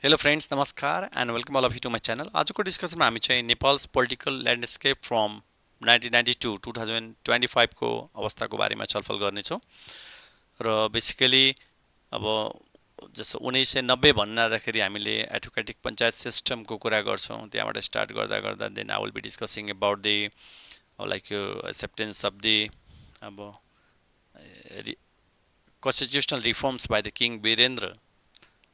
Hello friends, namaskar and welcome all of you to my channel. आजको डिस्कसनमा हामी चाहिँ Nepals political landscape from 1992 2025 को अवस्थाको बारेमा छलफल गर्नेछौँ र बेसिकली अब जस्तो 1990 भन्नादाखेरि हामीले एडभोकेटिक पञ्चायत सिस्टमको कुरा गर्छौँ त्यहाँबाट स्टार्ट गर्दा गर्दा then I will be discussing about the like acceptance of the अब constitutional reforms by the king Birendra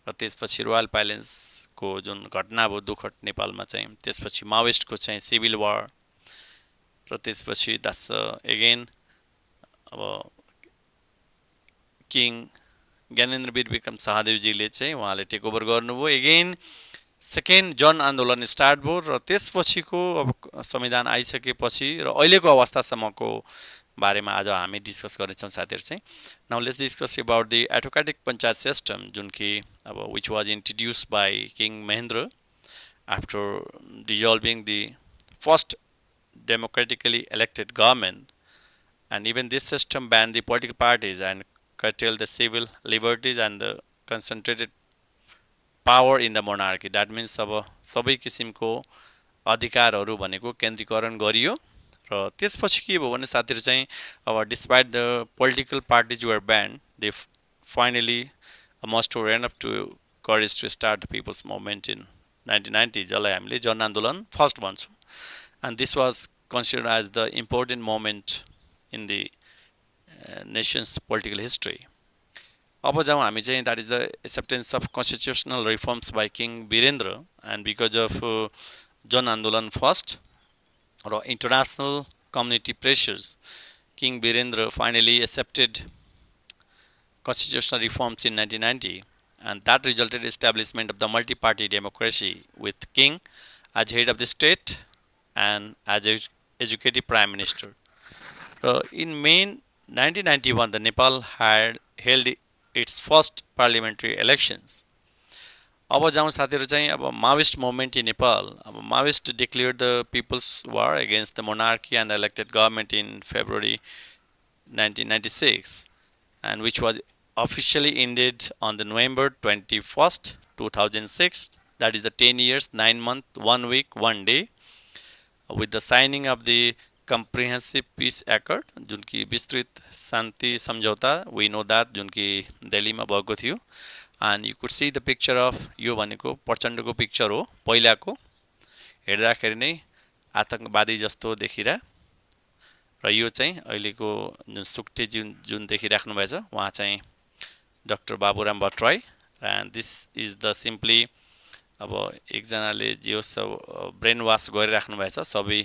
र त्यसपछि रोयल प्यालेन्सको जुन घटना भयो दुखद नेपालमा चाहिँ त्यसपछि माओइस्टको चाहिँ सिभिल वार र त्यसपछि द्याट्स एगेन अब किङ ज्ञानेन्द्र वीर विक्रम शाहदेवजीले चाहिँ उहाँले टेक ओभर गर्नुभयो एगेन सेकेन्ड जन आन्दोलन स्टार्ट भयो र त्यसपछिको अब संविधान आइसकेपछि र अहिलेको अवस्थासम्मको बारेमा आज हामी डिस्कस गर्नेछौँ साथीहरू चाहिँ now let's discuss about the एडभोकेटिक पञ्चायत सिस्टम जुन कि अब which was introduce by king Mahendra after dissolving the first democratically elected government, and even this system banned the political parties and curtailed the civil liberties and the concentrated power in the monarchy. That means अब सबै किसिमको अधिकारहरू भनेको केन्द्रीकरण गरियो र त्यसपछि के भयो भने साथीहरू चाहिँ अब despite the political parties were banned they finally must rein up to courage to start the people's movement in 1990 जसलाई हामीले जनआन्दोलन फर्स्ट भन्छौँ. And this was considered as the important moment in the nation's political history. अब जब हामी चाहिँ that is the acceptance of constitutional reforms by King Birendra, and because of Jan Andolan first or international community pressures, King Birendra finally accepted constitutional reforms in 1990, and that resulted in establishment of the multi-party democracy with King as head of the state and as executive prime minister. In May 1991, the Nepal had held its first parliamentary elections. अब जाउँ साथीहरू चाहिँ अब Maoist movement in Nepal अब Maoist declared the people's war against the monarchy and elected government in February 1996 and which was officially ended on the November 21st 2006, that is the 10 years 9 months 1 week 1 day with the signing of the comprehensive peace accord जुन कि विस्तृत शान्ति सम्झौता we know that जुन कि दिल्लीमा भएको थियो. and you could see the picture of यो भनेको प्रचण्डको पिक्चर हो पहिलाको हेर्दाखेरि नै आतंकवादी जस्तो देखिरा र यो चाहिँ अहिलेको जुन सुक्टे जुन देखिराख्नु भएछ उहाँ चाहिँ doctor Baburam Bhattarai and this is the simply अब एकजनाले जे सब ब्रेन वाश गरिराख्नु भएछ सबै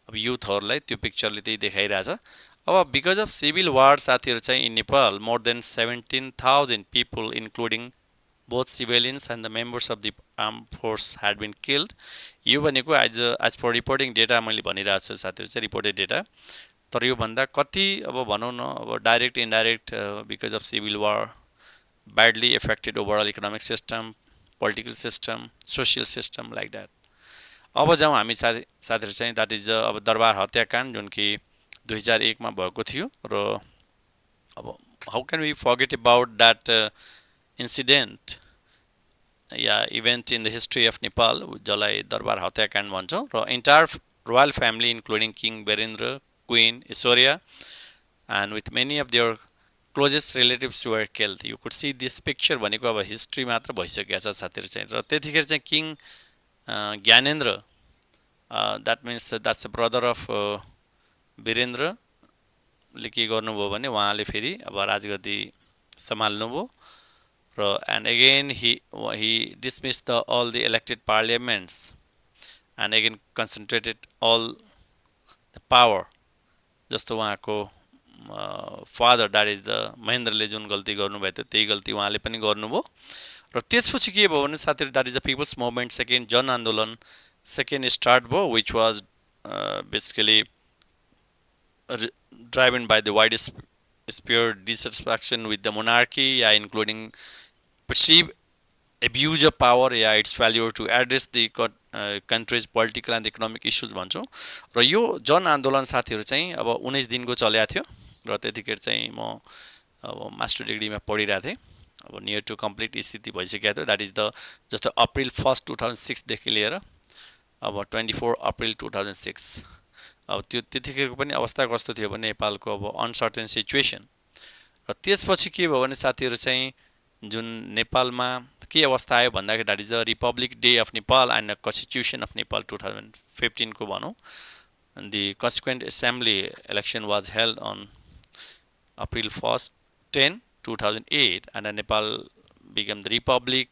अब युथहरूलाई त्यो पिक्चरले त्यही देखाइरहेछ. अब बिकज अफ सिभिल वार साथीहरू चाहिँ in Nepal more than 17,000 people including both civilians and the members of the arm force had been killed. यो भनेको एज पर रिपोर्टिङ डेटा मैले भनिरहेको छु साथीहरू चाहिँ रिपोर्टेड डेटा, तर योभन्दा कति अब भनौँ न अब direct indirect because of civil war badly affected overall economic system political system, social system like that. अब जब हामी साथीहरू चाहिँ द्याट इज अब दरबार हत्याकाण्ड जुन कि 2001 मा भएको थियो र अब how can we forget about that incident या event in the history of Nepal जसलाई दरबार हत्याकाण्ड भन्छौँ र entire royal family including king Birendra queen Aishwarya and with many of their closest relatives were killed. You could see this picture भनेको अब history मात्र भइसकेको छ साथीहरू चाहिँ र त्यतिखेर चाहिँ king Gyanendra that means that's a brother of वीरेन्द्रले के गर्नुभयो भने उहाँले फेरि अब राजगद्दी सम्हाल्नुभयो र and again he dismiss the all the elected parliaments and again concentrated all the power. जस्तो उहाँको फादर द्याट इज द महेन्द्रले जुन गल्ती गर्नुभएको थियो त्यही गल्ती उहाँले पनि गर्नुभयो र त्यसपछि के भयो भने साथीहरू that is the people's movement second जन आन्दोलन सेकेन्ड स्टार्ट भयो which was basically driven by the widespread dissatisfaction with the monarchy या including perceived abuse of power या its failure to address the country's political and economic issues भन्छौँ र यो जन आन्दोलन साथीहरू चाहिँ अब 19 दिनको चलेको थियो र त्यतिखेर चाहिँ म अब मास्टर डिग्रीमा पढिरहेको थिएँ अब नियर टु कम्प्लिट स्थिति भइसकेको थियो। द्याट इज द जस्तो अप्रिल 1 2006 देखि लिएर अब 24 अप्रिल 2006 अब त्यो त्यतिखेरको पनि अवस्था कस्तो थियो भने नेपालको अब अनसर्टेन सिचुएसन। र त्यसपछि के भयो भने साथीहरू चाहिँ जुन नेपालमा के अवस्था आयो भन्दाखेरि that is the Republic day of Nepal and the constitution of Nepal 2015 को भनौँ। The consequent assembly election was held on April 1st, 2008 and Nepal became the republic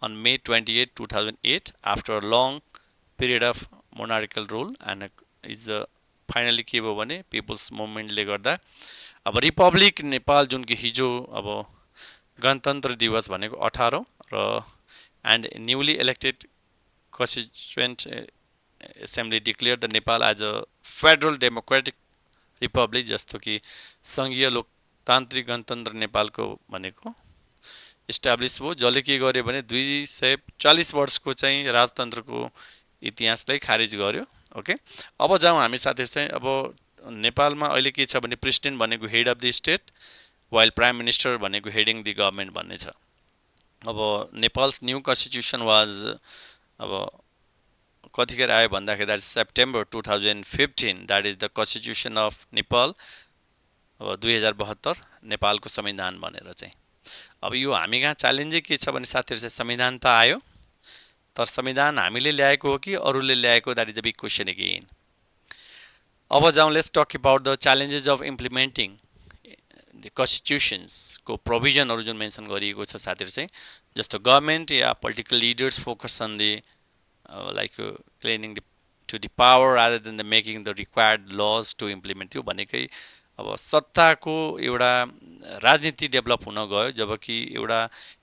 on May 28, 2008 after a long period of monarchical rule and is finally के भयो भने people's मुभमेन्टले गर्दा अब Republic Nepal जुन कि हिजो अब गणतन्त्र दिवस भनेको 18 र and newly elected constituent Assembly declared the Nepal as a federal democratic republic जस्तो कि संघीय लोकतान्त्रिक गणतन्त्र नेपालको भनेको इस्टाब्लिस भयो, जसले के गर्यो भने 240 वर्षको चाहिँ राजतन्त्रको इतिहासलाई खारिज गर्यो। ओके, अब जाउँ हामी साथीहरू चाहिँ अब नेपालमा अहिले के छ भने प्रेसिडेन्ट भनेको head of the state while prime minister भनेको हेडिङ द गभर्नमेन्ट भन्ने छ। अब नेपाल्स न्यू कन्स्टिट्युसन वाज अब कतिखेर आयो भन्दाखेरि that is September 2015 that is the constitution of Nepal अब 2072 नेपालको संविधान भनेर चाहिँ। अब यो हामी कहाँ च्यालेन्जै के छ भने साथीहरू चाहिँ संविधान त आयो तर संविधान हामीले ल्याएको हो कि अरूले ल्याएको, that is the big question again. अब जाउँ let's talk about the challenges of implementing the कन्स्टिट्युसन्सको प्रोभिजनहरू जुन मेन्सन गरिएको छ साथीहरू चाहिँ, जस्तो गभर्मेन्ट या political leaders focus on the like claiming to the power rather than the making the required laws to implement त्यो भनेकै अब सत्ताको एउटा राजनीति डेभलप हुन गयो, जबकि एउटा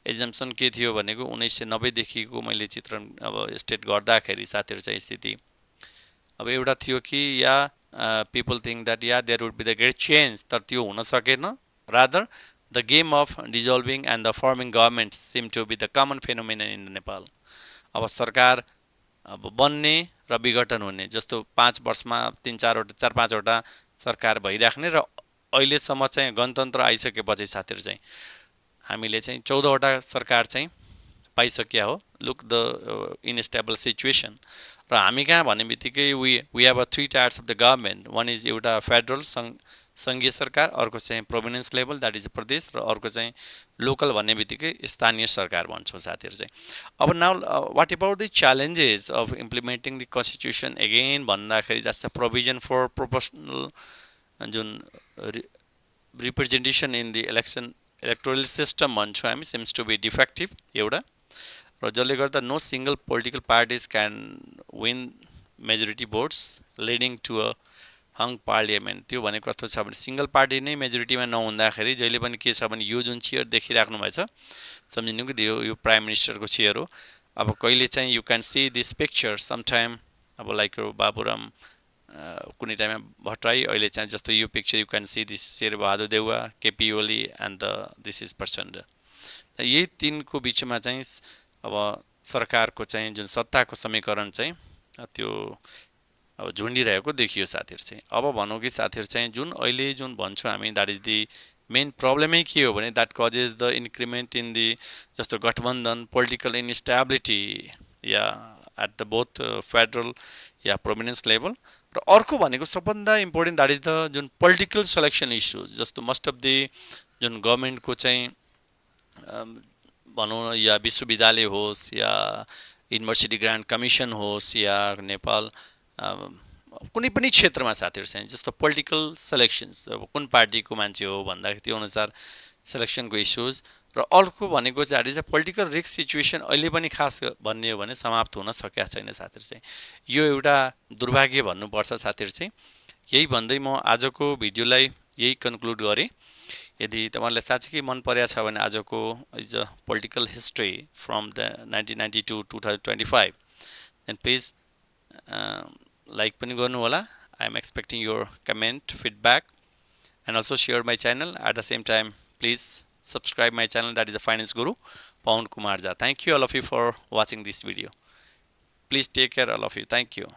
एक्जम्पसन के थियो भनेको 1990 देखिको मैले चित्रण अब स्टेट गर्दाखेरि साथीहरू चाहिँ स्थिति अब एउटा थियो कि या पिपल थिङ्क द्याट या there would be the great change, तर त्यो हुन सकेन। Rather the game of dissolving and the forming government seem to be the common phenomenon in Nepal. अब सरकार अब बन्ने र विघटन हुने, जस्तो 5 वर्षमा 4-5वटा सरकार भइराख्ने र अहिलेसम्म चाहिँ गणतन्त्र आइसकेपछि साथीहरू चाहिँ हामीले चाहिँ 14वटा सरकार चाहिँ पाइसक्या हो। Look the unstable situation. र हामी कहाँ भन्ने बित्तिकै we have a 3 tiers of the government. One is एउटा फेडरल सङ्घीय सरकार, अर्को चाहिँ प्रोभिन्स लेभल द्याट इज प्रदेश, र अर्को चाहिँ लोकल भन्ने बित्तिकै स्थानीय सरकार भन्छौँ साथीहरू चाहिँ। अब now what about the challenges of implementing the constitution again भन्दाखेरि that's a provision for proportional जुन representation in the electoral system भन्छौँ हामी, सिम्स टु बी डिफेक्टिभ एउटा, र जसले गर्दा no single political parties can win majority votes leading to a hung parliament. त्यो भनेको कस्तो छ भने सिङ्गल पार्टी नै मेजोरिटीमा नहुँदाखेरि जहिले पनि के छ भने यो जुन चेयर देखिराख्नु भएछ सम्झिनु कि यो प्राइम मिनिस्टरको चेयर हो। अब कहिले चाहिँ you can see this picture sometime अब लाइक बाबुराम कुनै टाइममा भट्टराई, अहिले चाहिँ जस्तो यो picture you can see this Sher Bahadur Deuba, KP Oli and this is Prachanda. यही तिनको बिचमा चाहिँ अब सरकारको चाहिँ जुन सत्ताको समीकरण चाहिँ त्यो अब झुन्डिरहेको देखियो साथीहरू चाहिँ। अब भनौँ कि साथीहरू चाहिँ जुन अहिले जुन भन्छौँ हामी द्याट इज दि मेन प्रब्लमै के हो भने that causes the increment in the जस्तो गठबन्धन पोलिटिकल इनस्टेबिलिटी या एट द बोथ फेडरल या प्रोभिन्स लेभल, र अर्को भनेको सबभन्दा इम्पोर्टेन्ट द्याट इज द जुन पोलिटिकल सेलेक्सन इस्युज, जस्तो मोस्ट अफ दि जुन गभर्मेन्टको चाहिँ भनौँ या विश्वविद्यालय होस् या युनिभर्सिटी ग्रान्ट कमिसन होस् या नेपाल कुनै पनि क्षेत्रमा साथीहरू चाहिँ जस्तो पोलिटिकल सेलेक्सन्स, अब कुन पार्टीको मान्छे हो भन्दाखेरि त्यो अनुसार सेलेक्सनको इस्युज, र अर्को भनेको चाहिँ is a political risk situation अहिले पनि खास भन्ने हो भने समाप्त हुन सकेका छैन साथीहरू चाहिँ। यो एउटा दुर्भाग्य भन्नुपर्छ साथीहरू चाहिँ। यही भन्दै म आजको भिडियोलाई यही कन्क्लुड गरेँ। यदि तपाईँलाई साँच्चै मन परेको छ भने आजको is a political history from the 1992 to 2025 then please like पनि गर्नु होला। I am expecting your comment feedback and also share my channel. At the same time please subscribe my channel, that is the finance guru Pawan Kumar Jha. Thank you all of you for watching this video. Please take care all of you. Thank you.